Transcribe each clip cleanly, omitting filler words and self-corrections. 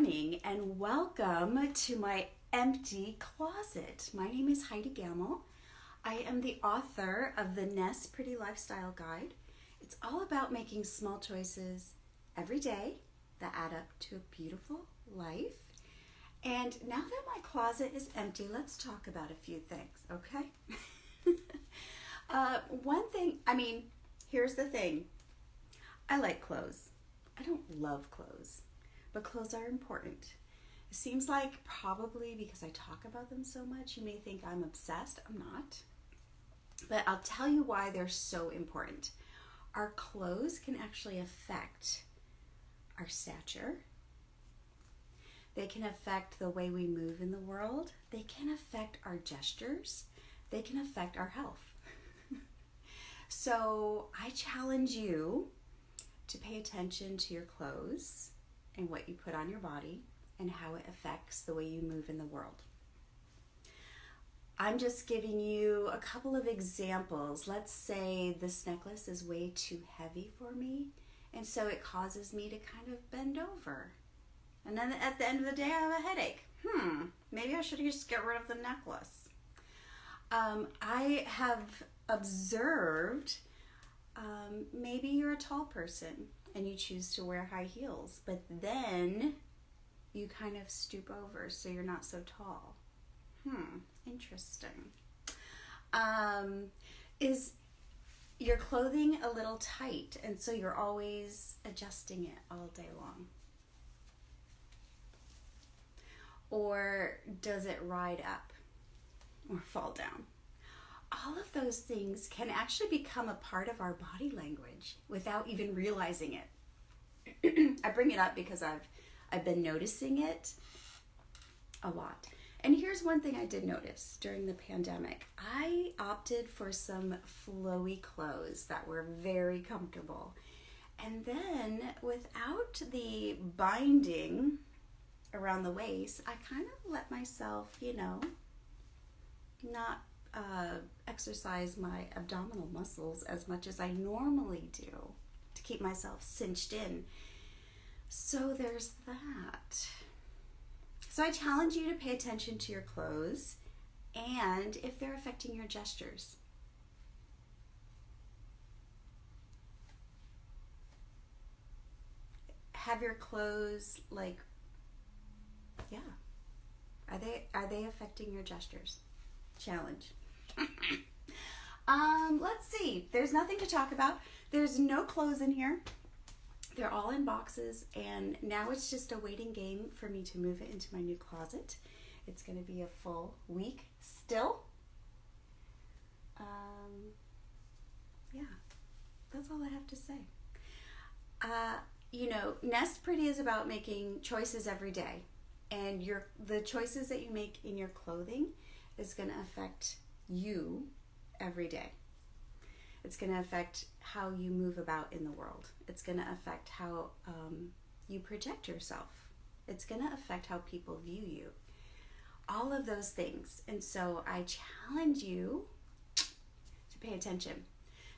morning and welcome to my empty closet. My name is Heidi Gammill. I am the author of the Nest Pretty Lifestyle Guide. It's all about making small choices every day that add up to a beautiful life. And now that my closet is empty, let's talk about a few things, okay? Here's the thing. I like clothes. I don't love clothes, but clothes are important. It seems like probably because I talk about them so much, you may think I'm obsessed. I'm not. But I'll tell you why they're so important. Our clothes can actually affect our stature. They can affect the way we move in the world. They can affect our gestures. They can affect our health. So I challenge you to pay attention to your clothes and what you put on your body and how it affects the way you move in the world. I'm just giving you a couple of examples. Let's say this necklace is way too heavy for me, and so it causes me to kind of bend over. And then at the end of the day, I have a headache. Maybe I should just get rid of the necklace. I have observed maybe you're a tall person and you choose to wear high heels, but then you kind of stoop over so you're not so tall. Interesting. Is your clothing a little tight and so you're always adjusting it all day long? Or does it ride up or fall down? All of those things can actually become a part of our body language without even realizing it. I bring it up because I've been noticing it a lot. And here's one thing I did notice during the pandemic. I opted for some flowy clothes that were very comfortable. And then without the binding around the waist, I kind of let myself, not exercise my abdominal muscles as much as I normally do to keep myself cinched in. So there's that. So I challenge you to pay attention to your clothes and if they're affecting your gestures. Have your clothes are they affecting your gestures? Challenge. Let's see. There's nothing to talk about. There's no clothes in here. They're all in boxes, and now it's just a waiting game for me to move it into my new closet. It's going to be a full week still. That's all I have to say. Nest Pretty is about making choices every day, and the choices that you make in your clothing is going to affect you every day. It's going to affect how you move about in the world. It's going to affect how you project yourself. It's going to affect how people view you. All of those things. And so I challenge you to pay attention.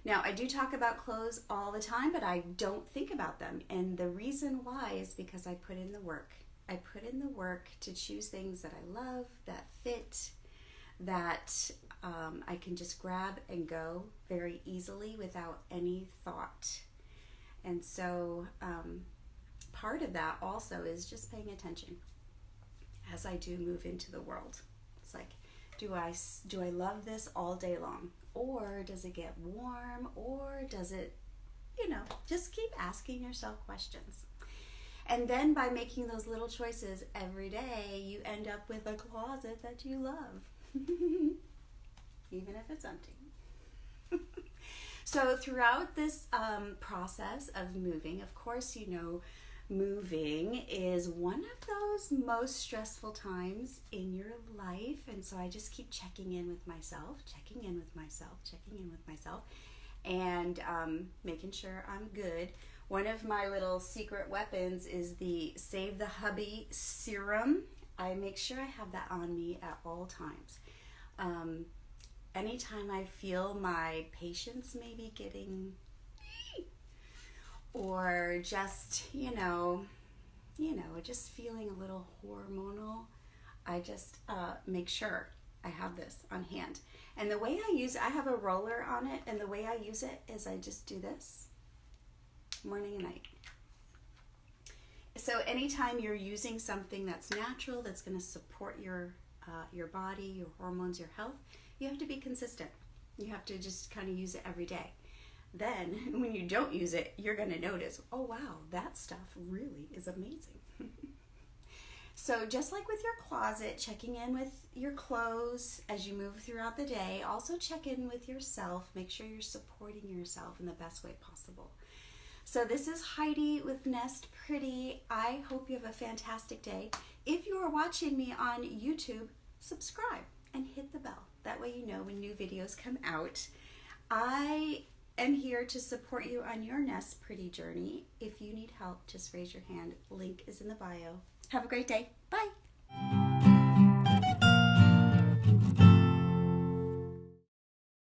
Now, I do talk about clothes all the time, but I don't think about them. And the reason why is because I put in the work. I put in the work to choose things that I love, that fit, that I can just grab and go very easily without any thought. And so part of that also is just paying attention as I do move into the world. It's like, do I love this all day long? Or does it get warm? Or does it, just keep asking yourself questions. And then by making those little choices every day, you end up with a closet that you love. Even if it's empty. So throughout this process of moving, of course, moving is one of those most stressful times in your life. And so I just keep checking in with myself, and making sure I'm good. One of my little secret weapons is the Save the Hubby serum. I make sure I have that on me at all times. Anytime I feel my patience maybe getting, or just, you know, just feeling a little hormonal, I just make sure I have this on hand. And the way I use it, I have a roller on it, and the way I use it is I just do this morning and night. So anytime you're using something that's natural, that's going to support your body, your hormones, your health, you have to be consistent. You have to just kind of use it every day. Then when you don't use it, you're going to notice, oh wow, that stuff really is amazing. So just like with your closet, checking in with your clothes as you move throughout the day, also check in with yourself. Make sure you're supporting yourself in the best way possible. So this is Heidi with Nest Pretty. I hope you have a fantastic day. If you are watching me on YouTube, subscribe and hit the bell. That way you know when new videos come out. I am here to support you on your Nest Pretty journey. If you need help, just raise your hand. Link is in the bio. Have a great day. Bye.